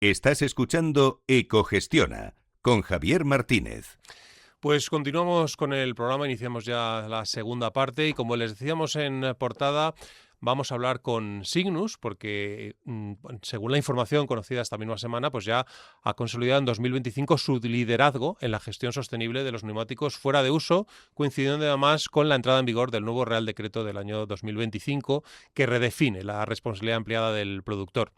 Estás escuchando Ecogestiona con Javier Martínez. Pues continuamos con el programa, iniciamos ya la segunda parte y como les decíamos en portada, vamos a hablar con Cygnus porque según la información conocida esta misma semana, pues ya ha consolidado en 2025 su liderazgo en la gestión sostenible de los neumáticos fuera de uso, coincidiendo además con la entrada en vigor del nuevo Real Decreto del año 2025 que redefine la responsabilidad ampliada del productor.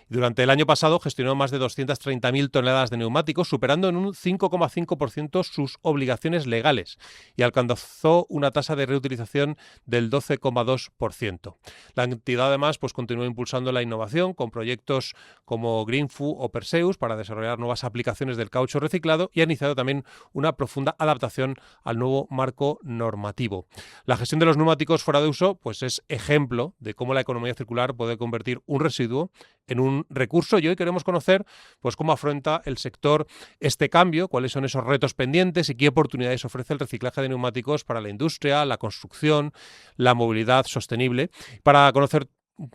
Durante el año pasado gestionó más de 230.000 toneladas de neumáticos, superando en un 5,5% sus obligaciones legales y alcanzó una tasa de reutilización del 12,2%. La entidad además pues continúa impulsando la innovación con proyectos como GreenFu o Perseus para desarrollar nuevas aplicaciones del caucho reciclado y ha iniciado también una profunda adaptación al nuevo marco normativo. La gestión de los neumáticos fuera de uso pues es ejemplo de cómo la economía circular puede convertir un residuo en un recurso y hoy queremos conocer pues cómo afronta el sector este cambio, cuáles son esos retos pendientes y qué oportunidades ofrece el reciclaje de neumáticos para la industria, la construcción, la movilidad sostenible. Para conocer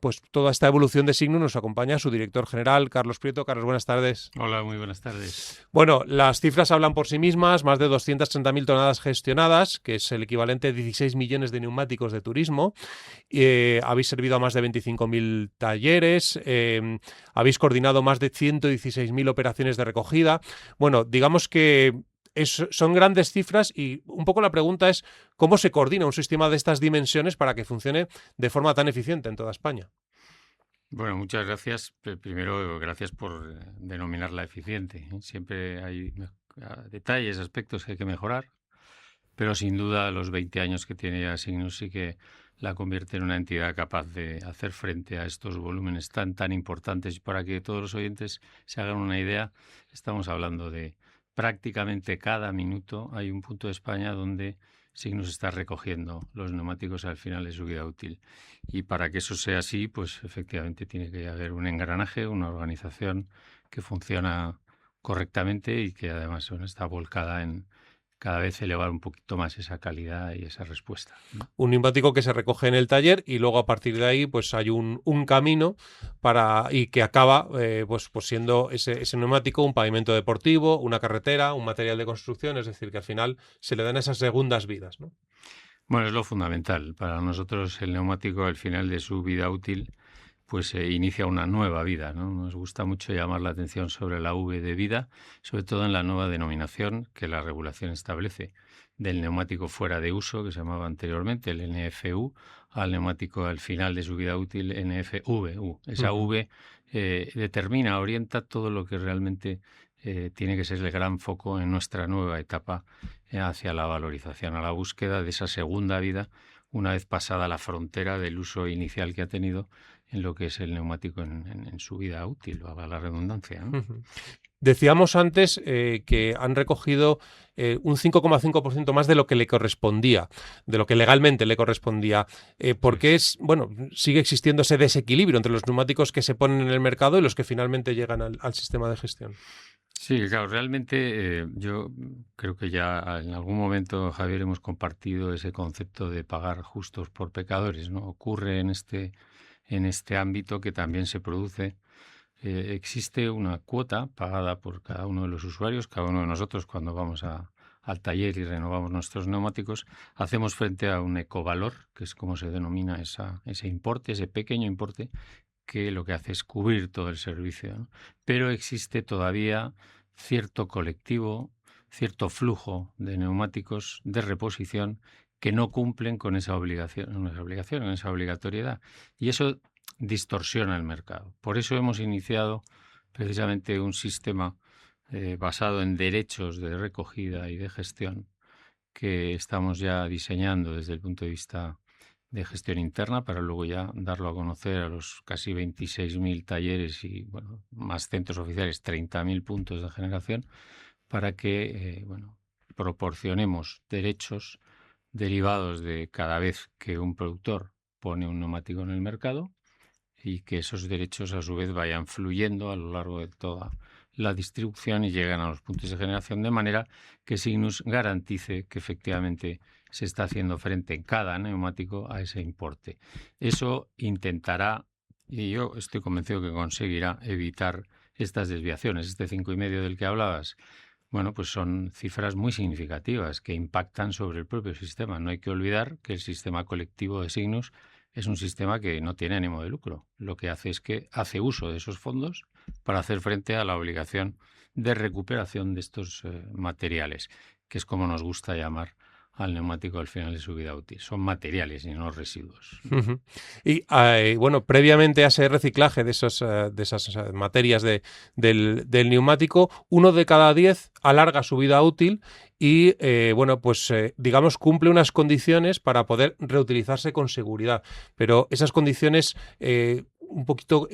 pues toda esta evolución de Cygnus nos acompaña su director general, Carlos Prieto. Carlos, buenas tardes. Hola, muy buenas tardes. Bueno, las cifras hablan por sí mismas, más de 230.000 toneladas gestionadas, que es el equivalente a 16 millones de neumáticos de turismo. Habéis servido a más de 25.000 talleres, habéis coordinado más de 116.000 operaciones de recogida. Bueno, digamos que son grandes cifras y un poco la pregunta es ¿cómo se coordina un sistema de estas dimensiones para que funcione de forma tan eficiente en toda España? Bueno, muchas gracias. Primero, gracias por denominarla eficiente. Siempre hay detalles, aspectos que hay que mejorar, pero sin duda los 20 años que tiene ya Cygnus sí que la convierte en una entidad capaz de hacer frente a estos volúmenes tan importantes. Y para que todos los oyentes se hagan una idea, estamos hablando de prácticamente cada minuto hay un punto de España donde Cygnus está recogiendo los neumáticos al final de su vida útil. Y para que eso sea así, pues efectivamente tiene que haber un engranaje, una organización que funciona correctamente y que además está volcada en cada vez elevar un poquito más esa calidad y esa respuesta, ¿no? Un neumático que se recoge en el taller y luego a partir de ahí pues hay un camino y que acaba pues siendo ese neumático un pavimento deportivo, una carretera, un material de construcción, es decir, que al final se le dan esas segundas vidas, ¿no? Bueno, es lo fundamental. Para nosotros el neumático al final de su vida útil pues inicia una nueva vida, ¿no? Nos gusta mucho llamar la atención sobre la V de vida, sobre todo en la nueva denominación que la regulación establece, del neumático fuera de uso, que se llamaba anteriormente el NFU, al neumático al final de su vida útil NFVU. Esa V determina, orienta todo lo que realmente tiene que ser el gran foco en nuestra nueva etapa hacia la valorización, a la búsqueda de esa segunda vida, una vez pasada la frontera del uso inicial que ha tenido en lo que es el neumático en su vida útil, valga la redundancia, ¿no? Decíamos antes que han recogido un 5,5% más de lo que le correspondía, de lo que legalmente le correspondía, porque sigue existiendo ese desequilibrio entre los neumáticos que se ponen en el mercado y los que finalmente llegan al sistema de gestión. Sí, claro, realmente yo creo que ya en algún momento, Javier, hemos compartido ese concepto de pagar justos por pecadores, ¿no? Ocurre en este ámbito que también se produce. Existe una cuota pagada por cada uno de los usuarios, cada uno de nosotros cuando vamos al taller y renovamos nuestros neumáticos, hacemos frente a un ecovalor, que es como se denomina ese importe, ese pequeño importe, que lo que hace es cubrir todo el servicio, ¿no? Pero existe todavía cierto colectivo, cierto flujo de neumáticos de reposición que no cumplen con esa obligación, esa obligatoriedad. Y eso distorsiona el mercado. Por eso hemos iniciado precisamente un sistema basado en derechos de recogida y de gestión que estamos ya diseñando desde el punto de vista de gestión interna para luego ya darlo a conocer a los casi 26.000 talleres y más centros oficiales, 30.000 puntos de generación, para que proporcionemos derechos derivados de cada vez que un productor pone un neumático en el mercado y que esos derechos a su vez vayan fluyendo a lo largo de toda la distribución y lleguen a los puntos de generación de manera que Cygnus garantice que efectivamente se está haciendo frente en cada neumático a ese importe. Eso intentará, y yo estoy convencido que conseguirá, evitar estas desviaciones. Este 5,5 del que hablabas, bueno, pues son cifras muy significativas que impactan sobre el propio sistema. No hay que olvidar que el sistema colectivo de Signus es un sistema que no tiene ánimo de lucro. Lo que hace es que hace uso de esos fondos para hacer frente a la obligación de recuperación de estos materiales, que es como nos gusta llamar al neumático al final de su vida útil. Son materiales y no residuos. Uh-huh. Y bueno, previamente a ese reciclaje de esas materias del neumático, 1 de cada 10 alarga su vida útil y, bueno, pues digamos cumple unas condiciones para poder reutilizarse con seguridad. Pero esas condiciones, un poquito,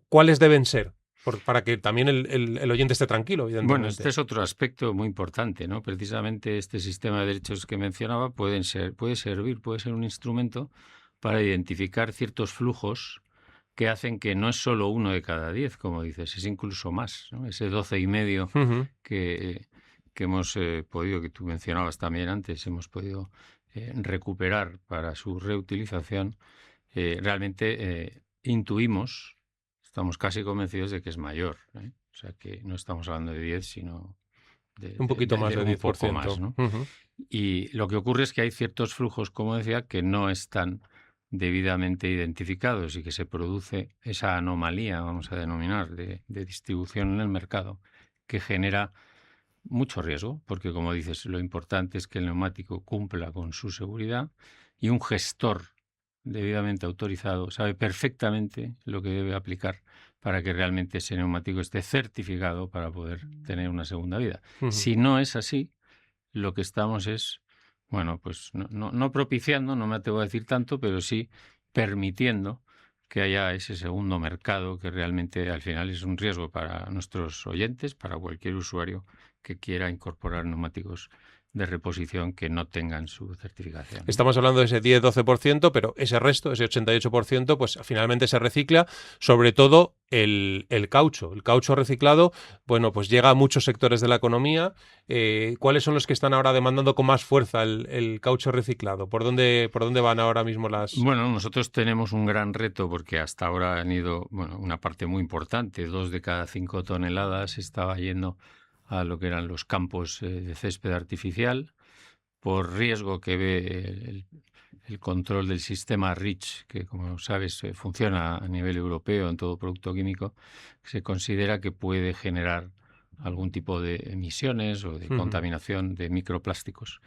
¿cuáles deben ser? Para que también el oyente esté tranquilo, evidentemente. Bueno, este es otro aspecto muy importante, ¿no? Precisamente este sistema de derechos que mencionaba puede ser un instrumento para identificar ciertos flujos que hacen que no es solo 1 de cada 10, como dices, es incluso más, ¿no? Ese 12,5 Uh-huh. que hemos podido, que tú mencionabas también antes, hemos podido recuperar para su reutilización, realmente intuimos, estamos casi convencidos de que es mayor, ¿eh? O sea, que no estamos hablando de 10, sino un poquito más de un 10%. poco más, ¿no? Uh-huh. Y lo que ocurre es que hay ciertos flujos, como decía, que no están debidamente identificados y que se produce esa anomalía, vamos a denominar, de distribución en el mercado, que genera mucho riesgo, porque como dices, lo importante es que el neumático cumpla con su seguridad y un gestor debidamente autorizado sabe perfectamente lo que debe aplicar para que realmente ese neumático esté certificado para poder tener una segunda vida. Uh-huh. Si no es así, lo que estamos es, bueno, pues no propiciando, no me atrevo a decir tanto, pero sí permitiendo que haya ese segundo mercado que realmente al final es un riesgo para nuestros oyentes, para cualquier usuario que quiera incorporar neumáticos de reposición que no tengan su certificación. Estamos hablando de ese 10-12%, pero ese resto, ese 88%, pues finalmente se recicla, sobre todo el caucho. El caucho reciclado, bueno, pues llega a muchos sectores de la economía. ¿Cuáles son los que están ahora demandando con más fuerza el caucho reciclado? ¿Por dónde van ahora mismo las...? Bueno, nosotros tenemos un gran reto porque hasta ahora han ido, bueno, una parte muy importante, 2 de cada 5 toneladas estaba yendo a lo que eran los campos de césped artificial, por riesgo que ve el control del sistema REACH, que como sabes funciona a nivel europeo en todo producto químico, se considera que puede generar algún tipo de emisiones o de contaminación de microplásticos.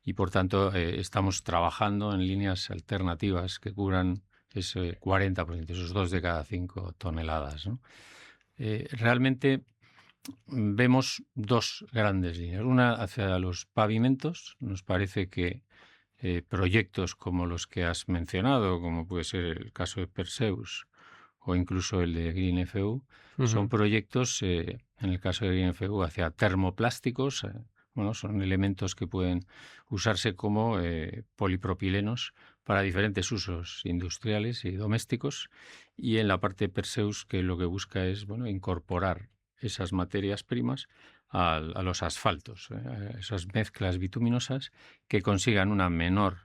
Y por tanto estamos trabajando en líneas alternativas que cubran ese 40%, esos 2 de cada 5 toneladas, ¿no? Realmente vemos 2 grandes líneas. Una hacia los pavimentos. Nos parece que proyectos como los que has mencionado, como puede ser el caso de Perseus o incluso el de GreenFU, son proyectos, en el caso de GreenFU, hacia termoplásticos. Bueno, son elementos que pueden usarse como polipropilenos para diferentes usos industriales y domésticos. Y en la parte de Perseus, que lo que busca es, bueno, incorporar esas materias primas a los asfaltos, esas mezclas bituminosas que consigan una menor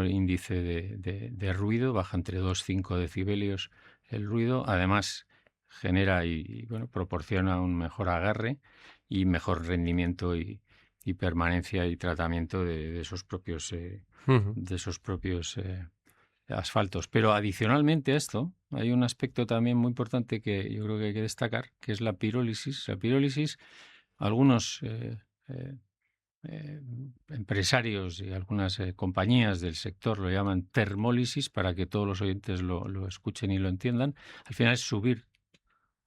índice de ruido, baja entre 2 y 5 decibelios el ruido, además genera y bueno, proporciona un mejor agarre y mejor rendimiento y permanencia y tratamiento de esos propios asfaltos. Pero adicionalmente a esto, hay un aspecto también muy importante que yo creo que hay que destacar, que es la pirólisis. La pirólisis, algunos empresarios y algunas compañías del sector lo llaman termólisis, para que todos los oyentes lo escuchen y lo entiendan. Al final es subir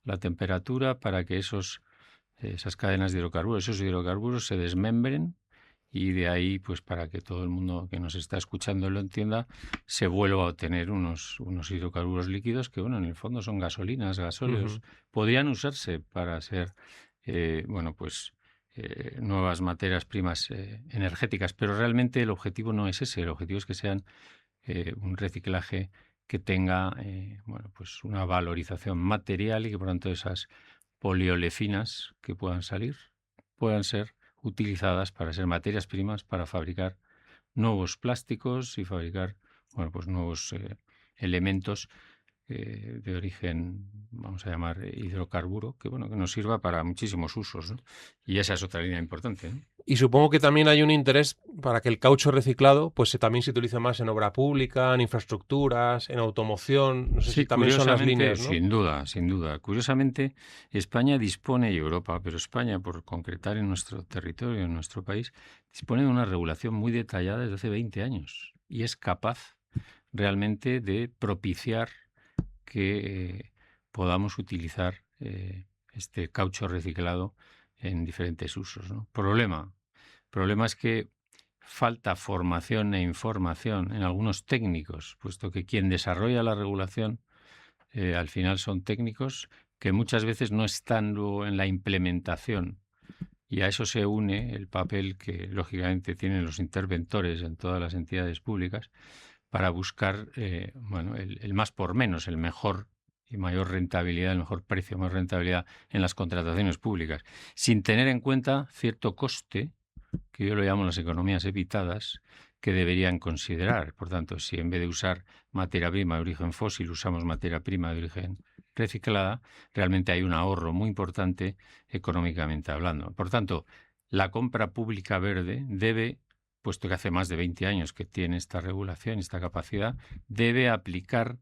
la temperatura para que esas cadenas de hidrocarburos, esos hidrocarburos se desmembren, y de ahí, pues para que todo el mundo que nos está escuchando lo entienda, se vuelva a obtener unos hidrocarburos líquidos que, bueno, en el fondo son gasolinas, gasóleos. Podrían usarse para hacer, bueno, pues nuevas materias primas energéticas, pero realmente el objetivo no es ese. El objetivo es que sean un reciclaje que tenga, bueno, pues una valorización material y que por tanto esas poliolefinas que puedan salir puedan ser utilizadas para ser materias primas para fabricar nuevos plásticos y fabricar, bueno, pues nuevos elementos de origen, vamos a llamar hidrocarburo, que bueno, que nos sirva para muchísimos usos, ¿no? Y esa es otra línea importante, ¿no? Y supongo que también hay un interés para que el caucho reciclado pues también se utilice más en obra pública, en infraestructuras, en automoción. No sé Sí, si también son las líneas, ¿no? sin duda, sin duda. Curiosamente, España dispone, y Europa, pero España, por concretar en nuestro territorio, en nuestro país, dispone de una regulación muy detallada desde hace 20 años y es capaz realmente de propiciar que podamos utilizar este caucho reciclado en diferentes usos, ¿no? Problema es que falta formación e información en algunos técnicos, puesto que quien desarrolla la regulación al final son técnicos que muchas veces no están luego en la implementación. Y a eso se une el papel que, lógicamente, tienen los interventores en todas las entidades públicas para buscar el más por menos, el mejor y mayor rentabilidad, el mejor precio, mayor rentabilidad en las contrataciones públicas, sin tener en cuenta cierto coste, que yo lo llamo las economías evitadas, que deberían considerar. Por tanto, si en vez de usar materia prima de origen fósil usamos materia prima de origen reciclada, realmente hay un ahorro muy importante económicamente hablando. Por tanto, la compra pública verde debe, puesto que hace más de 20 años que tiene esta regulación, esta capacidad, debe aplicar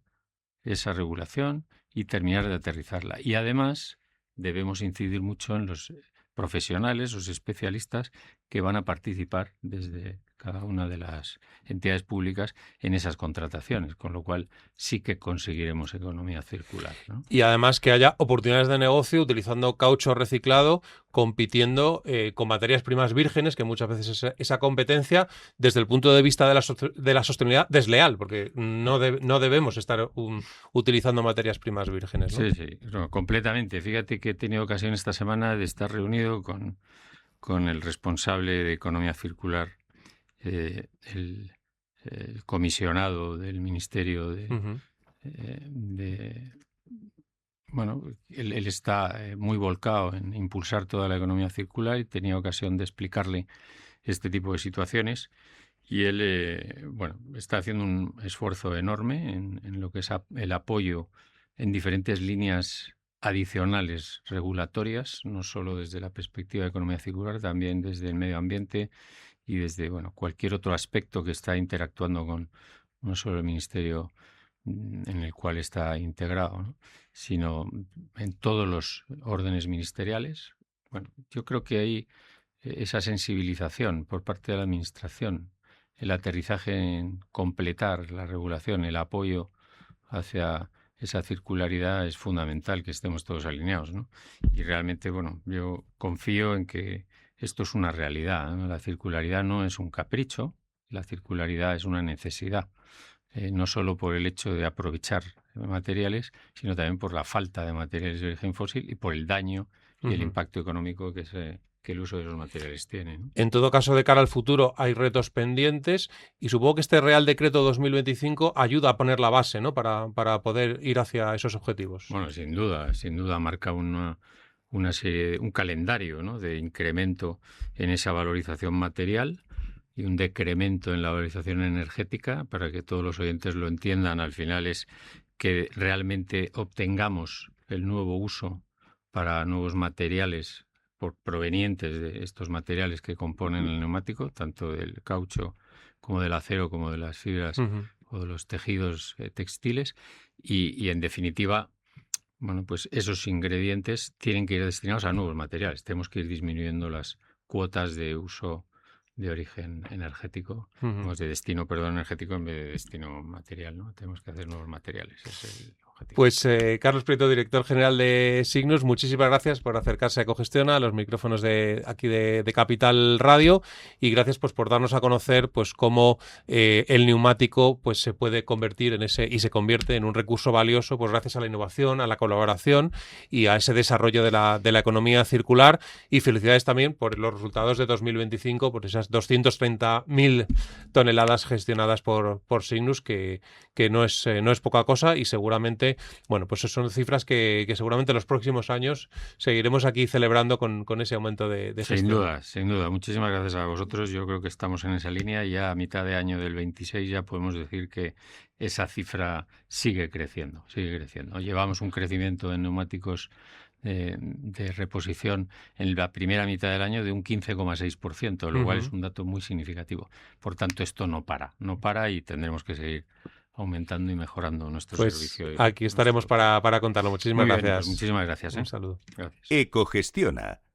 esa regulación y terminar de aterrizarla. Y además debemos incidir mucho en los profesionales, los especialistas que van a participar desde cada una de las entidades públicas en esas contrataciones, con lo cual sí que conseguiremos economía circular, ¿no? Y además que haya oportunidades de negocio utilizando caucho reciclado, compitiendo con materias primas vírgenes, que muchas veces esa competencia, desde el punto de vista de la sostenibilidad, desleal, porque no debemos estar utilizando materias primas vírgenes, ¿no? Sí, no, completamente. Fíjate que he tenido ocasión esta semana de estar reunido con el responsable de economía circular, el comisionado del Ministerio bueno, él está muy volcado en impulsar toda la economía circular y tenía ocasión de explicarle este tipo de situaciones y él está haciendo un esfuerzo enorme en lo que es el apoyo en diferentes líneas adicionales regulatorias, no solo desde la perspectiva de economía circular, también desde el medio ambiente y desde cualquier otro aspecto que está interactuando con no solo el ministerio en el cual está integrado, ¿no?, sino en todos los órdenes ministeriales. Bueno, yo creo que hay esa sensibilización por parte de la Administración, el aterrizaje en completar la regulación, el apoyo hacia esa circularidad es fundamental, que estemos todos alineados, ¿no? Y realmente, yo confío en que esto es una realidad, ¿no? La circularidad no es un capricho, la circularidad es una necesidad, no solo por el hecho de aprovechar materiales, sino también por la falta de materiales de origen fósil y por el daño y el impacto económico que el uso de esos materiales tiene, ¿no? En todo caso, de cara al futuro, hay retos pendientes y supongo que este Real Decreto 2025 ayuda a poner la base, ¿no?, para poder ir hacia esos objetivos. Bueno, sin duda marca una serie, un calendario, ¿no?, de incremento en esa valorización material y un decremento en la valorización energética. Para que todos los oyentes lo entiendan, al final es que realmente obtengamos el nuevo uso para nuevos materiales provenientes de estos materiales que componen el neumático, tanto del caucho como del acero, como de las fibras o de los tejidos textiles, y en definitiva, pues esos ingredientes tienen que ir destinados a nuevos materiales. Tenemos que ir disminuyendo las cuotas de uso de origen energético, de destino, energético en vez de destino material, ¿no? Tenemos que hacer nuevos materiales, ese es el objetivo. Pues Carlos Prieto, director general de Signus, muchísimas gracias por acercarse a Ecogestiona, a los micrófonos de aquí de Capital Radio, y gracias por darnos a conocer cómo el neumático se puede convertir y se convierte en un recurso valioso gracias a la innovación, a la colaboración y a ese desarrollo de la economía circular. Y felicidades también por los resultados de 2025, por esas 230.000 toneladas gestionadas por Signus, que no es poca cosa, y seguramente 2011. Bueno, pues son cifras que seguramente en los próximos años seguiremos aquí celebrando con ese aumento de gestión. Sin duda, sin duda. Muchísimas gracias a vosotros. Yo creo que estamos en esa línea. Ya a mitad de año del 26 ya podemos decir que esa cifra sigue creciendo, sigue creciendo. Llevamos un crecimiento en neumáticos de reposición en la primera mitad del año de un 15,6%, lo cual es un dato muy significativo. Por tanto, esto no para y tendremos que seguir aumentando y mejorando nuestro servicio. Aquí estaremos para contarlo. Muchísimas gracias. Pues muchísimas gracias. Un saludo. Gracias. Ecogestiona